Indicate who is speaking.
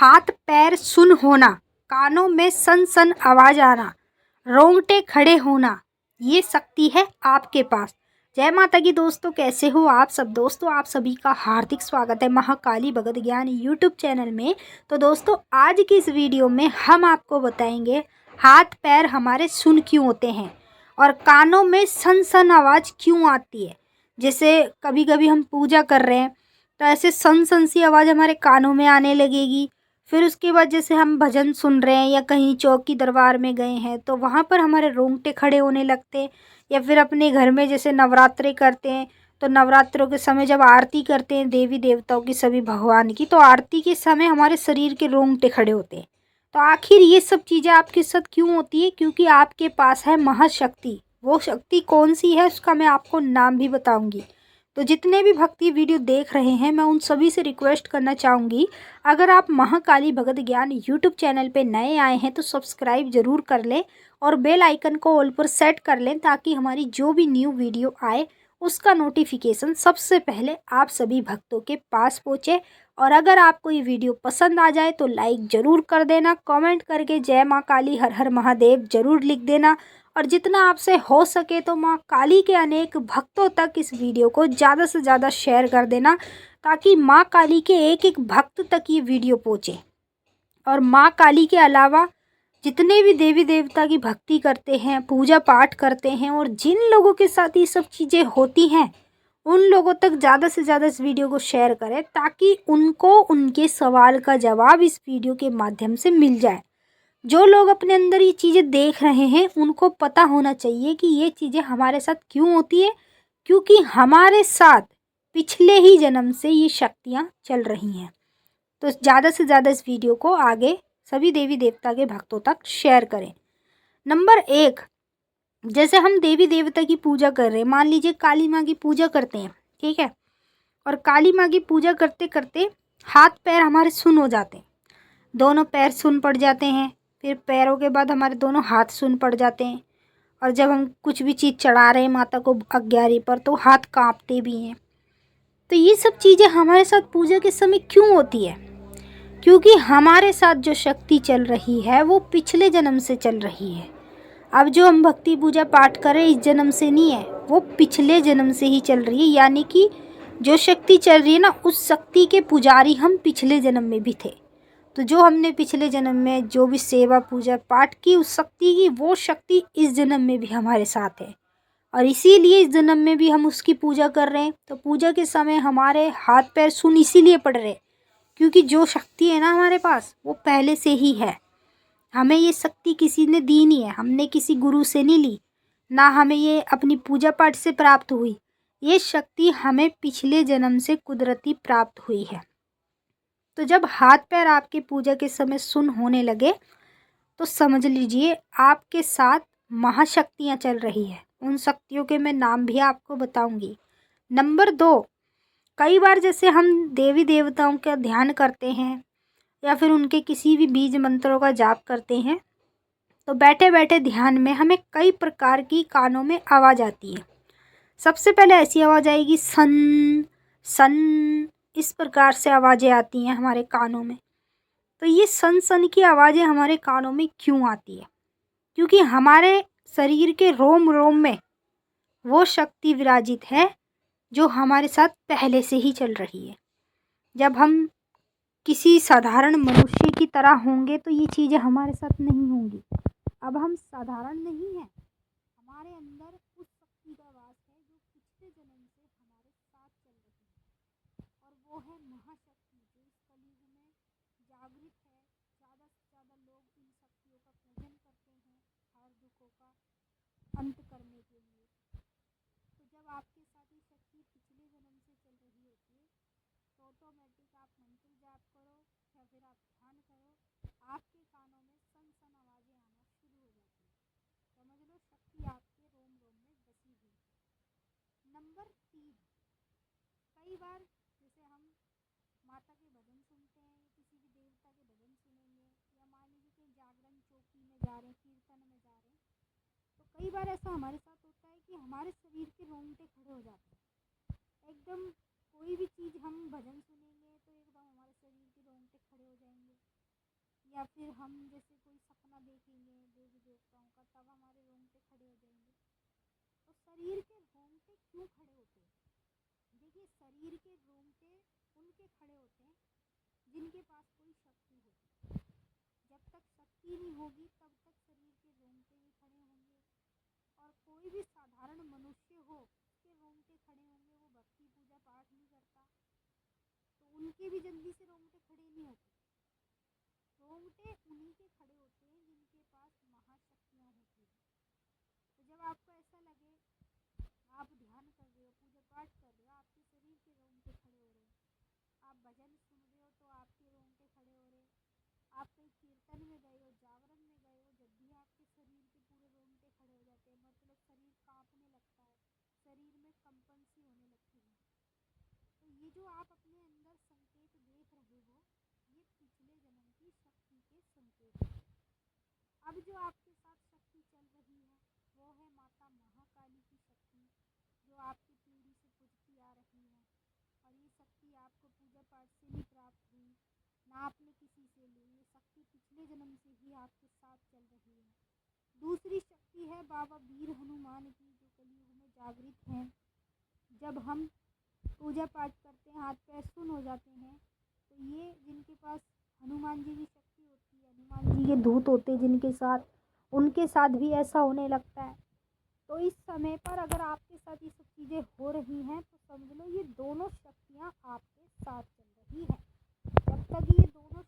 Speaker 1: हाथ पैर सुन होना, कानों में सन सन आवाज आना, रोंगटे खड़े होना, ये शक्ति है आपके पास। जय माता की दोस्तों, कैसे हो आप सब। दोस्तों आप सभी का हार्दिक स्वागत है महाकाली भगत ज्ञान यूट्यूब चैनल में। तो दोस्तों आज की इस वीडियो में हम आपको बताएंगे हाथ पैर हमारे सुन क्यों होते हैं और कानों में सन सन आवाज़ क्यों आती है। जैसे कभी कभी हम पूजा कर रहे हैं तो ऐसे सन सन सी आवाज़ हमारे कानों में आने लगेगी। फिर उसके बाद जैसे हम भजन सुन रहे हैं या कहीं चौकी दरबार में गए हैं तो वहाँ पर हमारे रोंगटे खड़े होने लगते हैं। या फिर अपने घर में जैसे नवरात्रे करते हैं तो नवरात्रों के समय जब आरती करते हैं देवी देवताओं की, सभी भगवान की, तो आरती के समय हमारे शरीर के रोंगटे खड़े होते हैं। तो आखिर ये सब चीज़ें आपके साथ क्यों होती है? क्योंकि आपके पास है महाशक्ति। वो शक्ति कौन सी है उसका मैं आपको नाम भी बताऊंगी। तो जितने भी भक्ति वीडियो देख रहे हैं मैं उन सभी से रिक्वेस्ट करना चाहूँगी, अगर आप महाकाली भगत ज्ञान यूट्यूब चैनल पे नए आए हैं तो सब्सक्राइब ज़रूर कर लें और बेल आइकन को ऑल पर सेट कर लें ताकि हमारी जो भी न्यू वीडियो आए उसका नोटिफिकेशन सबसे पहले आप सभी भक्तों के पास पहुँचे। और अगर आपको ये वीडियो पसंद आ जाए तो लाइक ज़रूर कर देना, कमेंट करके जय माँ काली हर हर महादेव ज़रूर लिख देना। और जितना आपसे हो सके तो माँ काली के अनेक भक्तों तक इस वीडियो को ज़्यादा से ज़्यादा शेयर कर देना ताकि माँ काली के एक एक भक्त तक ये वीडियो पहुँचे। और माँ काली के अलावा जितने भी देवी देवता की भक्ति करते हैं, पूजा पाठ करते हैं और जिन लोगों के साथ ये सब चीज़ें होती हैं उन लोगों तक ज़्यादा से ज़्यादा इस वीडियो को शेयर करें ताकि उनको उनके सवाल का जवाब इस वीडियो के माध्यम से मिल जाए। जो लोग अपने अंदर ये चीज़ें देख रहे हैं उनको पता होना चाहिए कि ये चीज़ें हमारे साथ क्यों होती है, क्योंकि हमारे साथ पिछले ही जन्म से ये शक्तियाँ चल रही हैं। तो ज़्यादा से ज़्यादा इस वीडियो को आगे सभी देवी देवता के भक्तों तक शेयर करें। नंबर 1, जैसे हम देवी देवता की पूजा कर रहे हैं, मान लीजिए काली माँ की पूजा करते हैं, ठीक है, और काली माँ की पूजा करते करते हाथ पैर हमारे सुन हो जाते हैं, दोनों पैर सुन पड़ जाते हैं। फिर पैरों के बाद हमारे दोनों हाथ सुन पड़ जाते हैं। और जब हम कुछ भी चीज़ चढ़ा रहे हैं माता को अग्यारी पर तो हाथ कांपते भी हैं। तो ये सब चीज़ें हमारे साथ पूजा के समय क्यों होती है? क्योंकि हमारे साथ जो शक्ति चल रही है वो पिछले जन्म से चल रही है। अब जो हम भक्ति पूजा पाठ करें इस जन्म से नहीं है, वो पिछले जन्म से ही चल रही है। यानी कि जो शक्ति चल रही है ना, उस शक्ति के पुजारी हम पिछले जन्म में भी थे। तो जो हमने पिछले जन्म में जो भी सेवा पूजा पाठ की उस शक्ति की, वो शक्ति इस जन्म में भी हमारे साथ है और इसीलिए इस जन्म में भी हम उसकी पूजा कर रहे हैं। तो पूजा के समय हमारे हाथ पैर सुन इसीलिए पड़ रहे क्योंकि जो शक्ति है ना हमारे पास वो पहले से ही है। हमें ये शक्ति किसी ने दी नहीं है, हमने किसी गुरु से नहीं ली, ना हमें ये अपनी पूजा पाठ से प्राप्त हुई। ये शक्ति हमें पिछले जन्म से कुदरती प्राप्त हुई है। तो जब हाथ पैर आपके पूजा के समय सुन होने लगे तो समझ लीजिए आपके साथ महाशक्तियाँ चल रही है। उन शक्तियों के मैं नाम भी आपको बताऊंगी। नंबर 2, कई बार जैसे हम देवी देवताओं का ध्यान करते हैं या फिर उनके किसी भी बीज मंत्रों का जाप करते हैं तो बैठे बैठे ध्यान में हमें कई प्रकार की कानों में आवाज़ आती है। सबसे पहले ऐसी आवाज़ आएगी सन सन, इस प्रकार से आवाज़ें आती हैं हमारे कानों में। तो ये सन सन की आवाज़ें हमारे कानों में क्यों आती है? क्योंकि हमारे शरीर के रोम रोम में वो शक्ति विराजित है जो हमारे साथ पहले से ही चल रही है। जब हम किसी साधारण मनुष्य की तरह होंगे तो ये चीज़ें हमारे साथ नहीं होंगी। अब हम साधारण नहीं हैं, हमारे अंदर उस शक्ति का वास है जो पिछले जन्म से हमारे साथ चल रही है और वो है महाशक्ति जो इस कलयुग में जागृत है। ज़्यादा से ज़्यादा लोग इन शक्तियों का पूजन करते हैं हर दुखों का अंत करने के लिए। तो जब आपके साथ ये शक्ति पिछले जन्म से चल रही होती है तो ऑटोमेटिक आप मंत्र जाप करो या फिर आप ध्यान करो, आपके कानों में सन सन आवाज़ें आना शुरू हो जाती है। समझ लो शक्ति आपके रोम रोम में बसी हुई है। नंबर 3, कई बार जैसे हम माता के भजन सुनते हैं, किसी भी देवता के भजन सुनेंगे या मान लीजिए कि जागरण चौकी में जा रहे हैं, कीर्तन में जा रहे हैं, तो कई बार ऐसा हमारे साथ होता है कि हमारे शरीर के रोंगटे खड़े हो जाते हैं। एकदम कोई भी चीज़ हम भजन सुनेंगे तो एकदम हमारे शरीर के रोंगटे खड़े हो जाएंगे। या फिर हम जैसे कोई सपना देखेंगे देवी देवताओं का, तब हमारे रोंगटे खड़े हो जाएंगे। तो शरीर के रोंगटे क्यों खड़े होते हैं? देखिए, शरीर के रोंगटे उनके खड़े होते हैं जिनके पास कोई शक्ति होती है। जब तक शक्ति नहीं होगी तब तक शरीर के रोंगटे भी खड़े होंगे। और कोई भी साधारण मनुष्य हो, उसके रोंगटे खड़े होंगे, वो भक्ति पूजा पाठ नहीं करता तो उनके भी जल्दी से रोंगटे खड़े नहीं होते। रोंगटे उन्हीं के खड़े होते हैं जिनके पास महाशक्तियाँ होती हैं। तो जब आपको ऐसा लगे, आप ध्यान कर रहे हो, पूजा पाठ कर रहे हो, आपके शरीर के रोंगटे खड़े हो रहे हैं, आप भजन सुन रहे हो तो आपके रोंगटे खड़े हो रहे हैं, आप कहीं कीर्तन में गए हो, जागरण में गए हो, जब भी आपके शरीर के पूरे रोंगटे खड़े हो जाते हैं, मतलब शरीर कांपने लगता है, शरीर में कंपन सी होने लगती है। तो ये जो आप अपने अंदर संकेत देख रहे हो, ये पिछले जन्म की शक्ति के संकेत हैं। अब जो आपके साथ शक्ति चल रही है वो है माता महाकाली की शक्ति, जो आपकी पीढ़ी से पूजती आ रही है। और ये शक्ति आपको पूजा पाठ से नहीं प्राप्त हुई, ना आपने किसी से ली, ये शक्ति पिछले जन्म से ही आपके साथ चल रही है। दूसरी शक्ति है बाबा वीर हनुमान की, जो कलयुग में जागृत हैं। जब हम पूजा पाठ करते हैं, हाथ पैर सुन्न हो जाते हैं, तो ये जिनके पास हनुमान जी की शक्ति होती है, हनुमान जी के दूत होते हैं जिनके साथ, उनके साथ भी ऐसा होने लगता है। तो इस समय पर अगर आपके साथ ये सब चीज़ें हो रही हैं तो समझ लो ये दोनों शक्तियाँ आपके साथ चल रही हैं। जब तक ये दोनों